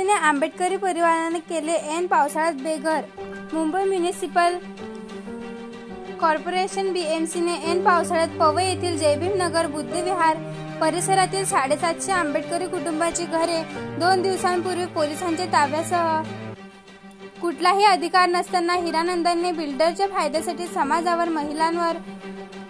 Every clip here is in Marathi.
बीएमसीने आंबेडकरी परिवाराने केले ऐन पावसाळ्यात बेघर। मुंबई म्युनिसिपल कॉर्पोरेशन बीएमसीने ऐन पावसाळ्यात पवई येथील जयभीम नगर बुद्धविहार परिसरातील 750 आंबेडकरी कुटुंबाची घरे 2 दिवसांपूर्वी पोलिसांच्या ताब्यासह कुठलाही अधिकार नसताना हिरानंदांनी बिल्डरच्या फायद्यासाठी समाजावर महिलांवर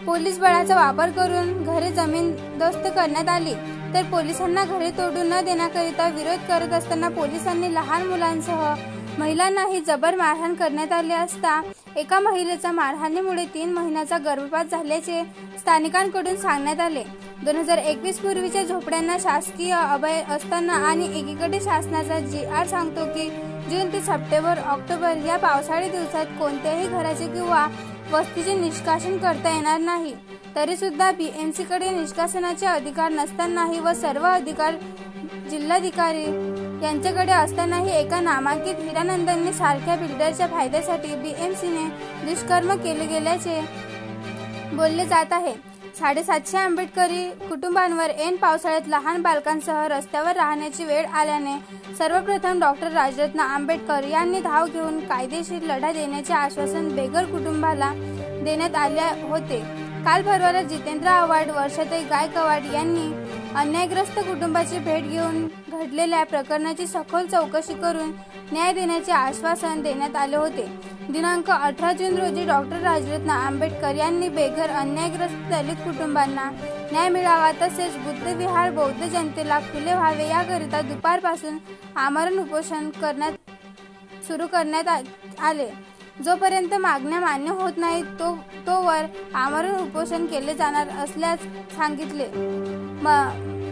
पोलीस बळाचा वापर करून घरे जमीनदोस्त करण्यात आली। तर पोलिसांना घरे तोडून न देण्याकरिता विरोध करत असताना पोलिसांनी लहान मुलांसह महिलांनाही जबर मारहाण करण्यात आली असता एका महिलेचा मारहाणीमुळे 3 महिन्याचा गर्भपात झाल्याचे स्थानिकांकडून सांगण्यात आले। 2021 पूर्वीच्या झोपड्यांना शासकीय अभय असताना आणि एकीकडे शासनाचा GR सांगतो की जून ते सप्टेंबर ऑक्टोबर या पावसाळी दिवसात कोणत्याही घराचे किंवा वस्तीचे निष्कासन करता येणार नाही, तरी सुद्धा बीएमसी कडे निष्कासनाचे अधिकार नसतानाही व सर्व अधिकार जिल्हाधिकारी यांच्याकडे असतानाही एका नामांकित हिरानंदांनी सारख्या बिल्डरच्या फायद्यासाठी बीएमसीने दुष्कर्म केले गेल्याचे बोलले जात आहे। 750 आंबेडकरी कुटुंबांवर ऐन पावसाळ्यात लहान बालकांसह रस्त्यावर राहण्याची वेळ आल्याने सर्वप्रथम डॉक्टर राजरत्न आंबेडकर यांनी धाव घेऊन कायदेशीर लढा देण्याचे आश्वासन बेघर कुटुंबाला देण्यात आले होते। काल परवाला जितेंद्र आव्हाड वर्षाताई गायकवाड यांनी अन्यायग्रस्त कुटुंबाची भेट घेऊन घडलेल्या प्रकरणाची सखोल चौकशी करून न्याय देण्याचे आश्वासन देण्यात आले होते। दिनांक 18 जून रोजी डॉक्टर राजरत्न आंबेडकर यांनी बेघर अन्यायग्रस्त दलित कुटुंबांना न्याय मिळावा तसेच बुद्धविहार बौद्ध जनतेला खुले व्हावे याकरिता दुपारपासून आमरण उपोषण सुरू करण्यात आले। जोपर्यंत मागण्या मान्य होत नाहीत तोवर आमरण उपोषण केले जाणार असल्याचे सांगितले।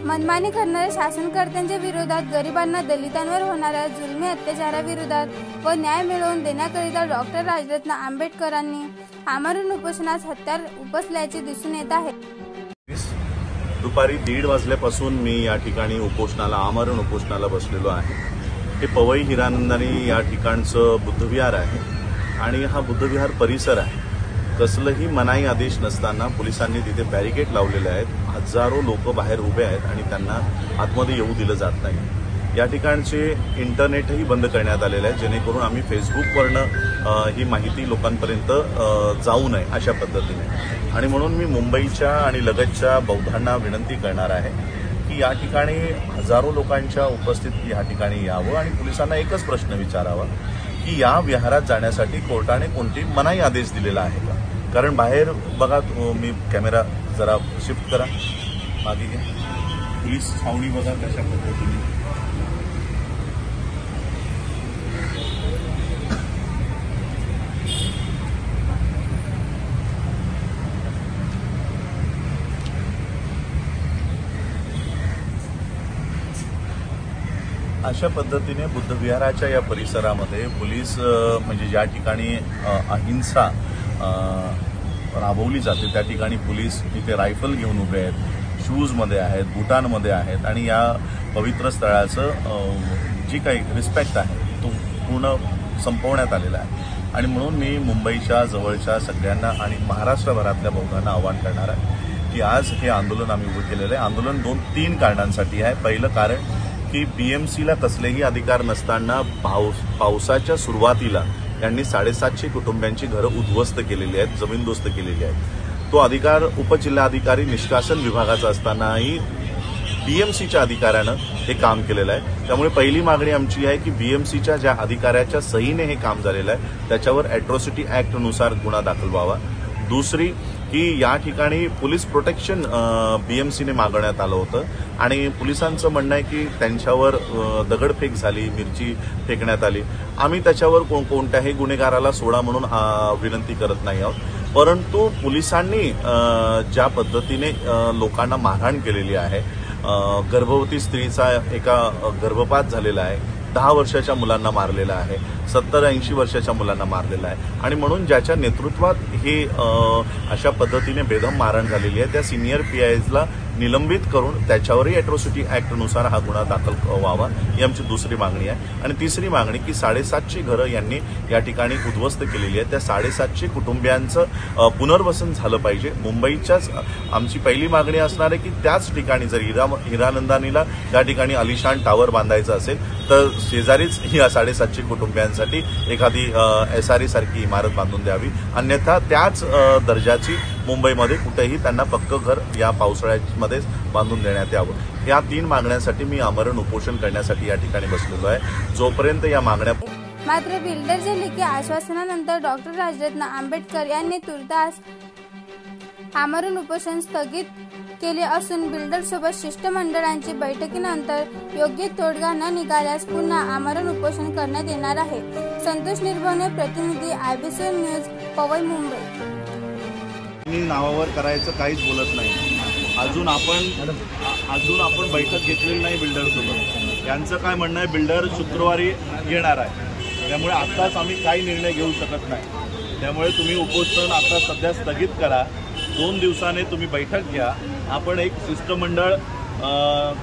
मनमानी करणाऱ्या शासनकर्त्यांच्या विरोधात गरिबांना दलितांवर होणाऱ्या जुलमी अत्याचाराविरोधात व न्याय मिळवून देण्याकरिता डॉक्टर राजरत्न आंबेडकरांनी आमरण उपोषणास हत्यार उपसल्याचे दिसून येत आहे। दुपारी 1:30 वाजल्यापासून मी या ठिकाणी आमरण उपोषणाला बसलेलो आहे। हे पवई हिरानंदानी या ठिकाणचं बुद्धविहार आहे आणि हा बुद्धविहार परिसर आहे। कसलंही मनाई आदेश नसताना पोलिसांनी तिथे बॅरिकेड लावलेले आहेत। हजारो लोक बाहेर उभे आहेत आणि त्यांना आतमध्ये येऊ दिलं जात नाही। या ठिकाणचे इंटरनेटही बंद करण्यात आलेले आहे जेणेकरून आम्ही फेसबुकवरनं ही माहिती लोकांपर्यंत जाऊ नये अशा पद्धतीने। आणि म्हणून मी मुंबईच्या आणि लगतच्या बौद्धांना विनंती करणार आहे की या ठिकाणी हजारो लोकांच्या उपस्थितीत या ठिकाणी यावं आणि पोलिसांना एकच प्रश्न विचारावा की या विहारात जाण्यासाठी कोर्टाने कोणती मनाई आदेश दिलेला आहे का? कारण बाहेर बघा, मी कॅमेरा जरा शिफ्ट करा मागे घ्या, पोलीस छावणी बघा कशा पद्धतीने। अशा पद्धतीने बुद्धविहाराच्या या परिसरामध्ये पोलीस म्हणजे ज्या ठिकाणी अहिंसा राबवली जाते त्या ठिकाणी पोलीस इथे रायफल घेऊन उभे आहेत, शूजमध्ये आहेत, बुटांमध्ये आहेत आणि या पवित्र स्थळाचं जी काही रिस्पेक्ट आहे तो पूर्ण संपवण्यात आलेला आहे। आणि म्हणून मी मुंबईच्या जवळच्या सगळ्यांना आणि महाराष्ट्रभरातल्या बौद्धांना आवाहन करणार आहे की आज हे आंदोलन आम्ही उभं केलेलं आहे। आंदोलन 2-3 कारणांसाठी आहे। पहिलं कारण की बीएमसीला कसलेही अधिकार नसताना पावसाच्या सुरुवातीला यांनी 750 कुटुंबांची घरं उद्ध्वस्त केलेली आहेत, जमीनदोस्त केलेली आहेत। तो अधिकार उपजिल्हाधिकारी निष्कासन विभागाचा असतानाही बीएमसीच्या अधिकाऱ्यानं हे काम केलेलं आहे। त्यामुळे पहिली मागणी आमची आहे की बीएमसीच्या ज्या अधिकाऱ्याच्या सहीने हे काम झालेलं आहे त्याच्यावर अॅट्रॉसिटी ॲक्टनुसार गुन्हा दाखल व्हावा। दुसरी की या ठिकाणी पोलीस प्रोटेक्शन बीएमसीने मागवण्यात आलं होतं आणि पोलिसांचं म्हणणं आहे की त्यांच्यावर दगडफेक झाली, मिरची फेकण्यात आली। आम्ही त्याच्यावर कोणत्याही गुन्हेगाराला सोडा म्हणून विनंती करत नाही आहोत, परंतु पोलिसांनी ज्या पद्धतीने लोकांना मारहाण केलेली आहे, गर्भवती स्त्रीचा एका गर्भपात झालेला आहे, 10 वर्षाच्या मुलांना मारलेला आहे, 70-80 वर्षाच्या मुलांना मारलेला आहे आणि म्हणून ज्याच्या नेतृत्वात हे अशा पद्धतीने बेदम मारहाण झालेली आहे त्या सिनियर PIsला निलंबित करून त्याच्यावरही अॅट्रॉसिटी ऍक्टनुसार हा गुन्हा दाखल व्हावा ही आमची दुसरी मागणी आहे। आणि तिसरी मागणी की 750 घरं यांनी या ठिकाणी उद्ध्वस्त केलेली आहे, त्या 750 कुटुंबियांचं पुनर्वसन झालं पाहिजे। मुंबईच्याच आमची पहिली मागणी असणार आहे की त्याच ठिकाणी जर हिरानंदानीला त्या ठिकाणी अलिशान टावर बांधायचं असेल तर शेजारीच या 750 कुटुंबियांसाठी एखादी SRE सारखी इमारत बांधून द्यावी, अन्यथा त्याच दर्जाची मुंबईमध्ये कुठेही त्यांना पक्कं घर या पावसाळ्यामध्येच बांधून देण्यात यावं। या 3 मागण्यांसाठी मी आमरण उपोषण करण्यासाठी या ठिकाणी बसलेलो आहे। जोपर्यंत या मागण्या मात्र बिल्डरच्या लेखी आश्वासनानंतर डॉक्टर राजरत्न आंबेडकर यांनी तुर्तास आमरण उपोषण स्थगित केले असून बिल्डरसोबत शिष्टमंडळांची बैठकीनंतर योग्य तोडगा न निघाल्यास पुन्हा आमरण उपोषण करण्यात येणार आहे। संतोष निर्भवणे, प्रतिनिधी IBC न्यूज, पवई, मुंबई। नावावर करायचं काहीच बोलत नाही। अजून आपण बैठक घेतलेली नाही बिल्डर सोबत। यांचं काय म्हणणं आहे, बिल्डर शुक्रवारी येणार आहे, त्यामुळे आत्ताच आम्ही काही निर्णय घेऊ शकत नाही। त्यामुळे तुम्ही उपोषण आता सध्या स्थगित करा, 2 दिवसाने तुम्ही बैठक घ्या। आपण एक शिष्टमंडळ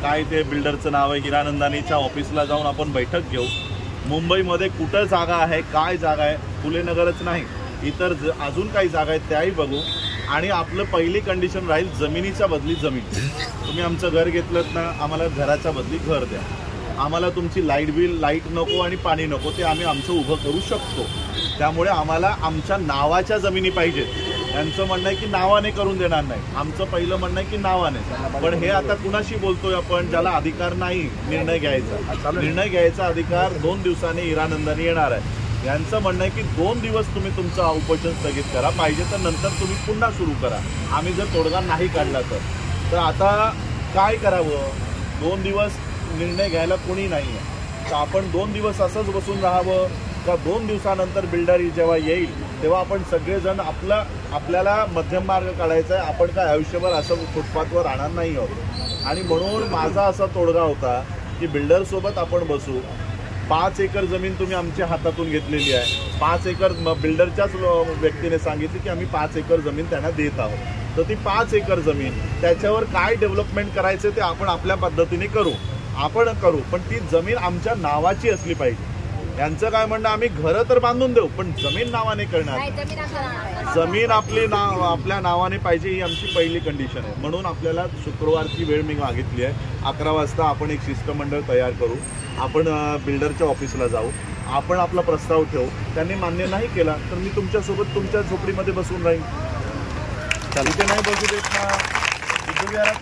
काय ते बिल्डरचं नाव आहे हिरानंदानीच्या ऑफिसला जाऊन आपण बैठक घेऊ। मुंबईमध्ये कुठं जागा आहे, काय जागा आहे, फुले नगरच नाही इतर अजून काही जागा आहेत त्याही बघू। आणि आपलं पहिली कंडिशन राहील जमिनीच्या बदली जमीन। तुम्ही आमचं घर घेतलं ना, आम्हाला घराच्या बदली घर द्या। आम्हाला तुमची लाईट नको आणि पाणी नको, ते आम्ही आमचं उभं करू शकतो। त्यामुळे आम्हाला आमच्या नावाच्या जमिनी पाहिजेत। यांचं म्हणणं आहे की नावाने करून देणार नाही, आमचं पहिलं म्हणणं आहे की नावाने। पण हे आता कुणाशी बोलतोय आपण, ज्याला अधिकार नाही निर्णय घ्यायचा। निर्णय घ्यायचा अधिकार 2 दिवसांनी हिरानंदानी येणार आहे। यांचं म्हणणं आहे की 2 दिवस तुम्ही तुमचं उपोषण स्थगित करा, पाहिजे तर नंतर तुम्ही पुन्हा सुरू करा, आम्ही जर तोडगा नाही काढला तर आता काय करावं? 2 दिवस निर्णय घ्यायला कोणी नाही आहे, तर आपण 2 दिवस असंच बसून राहावं का? 2 दिवसानंतर बिल्डर जेव्हा येईल तेव्हा आपण सगळेजण आपल्याला मध्यम मार्ग काढायचा आहे। आपण काय आयुष्यभर असं फुटपाथवर राहणार नाही आहोत। आणि म्हणून माझा असा तोडगा होता की बिल्डरसोबत आपण बसू। 5 एकर जमीन तुम्ही आमच्या हातातून घेतलेली आहे, 5 एकर बिल्डरच्याच व्यक्तीने सांगितले की आम्ही 5 एकर जमीन त्यांना देत आहोत। तर ती 5 एकर जमीन त्याच्यावर काय डेव्हलपमेंट करायचं ते आपण आपल्या पद्धतीने करू, पण ती जमीन आमच्या नावाची असली पाहिजे। यांचं काय म्हणणं, आम्ही घरं तर बांधून देऊ पण जमीन नावाने करणार, जमीन आपल्या नावाने पाहिजे, ही आमची पहिली कंडिशन आहे। म्हणून आपल्याला शुक्रवारची वेळ मी मागितली आहे। 11 वाजता आपण एक शिष्टमंडळ तयार करू, आपण बिल्डरच्या ऑफिसला जाऊ, आपण आपला प्रस्ताव ठेवू। त्यांनी मान्य नाही केला तर मी तुमच्यासोबत तुमच्या झोपडीमध्ये बसून राहीन। इथे नाही बसू देत ना,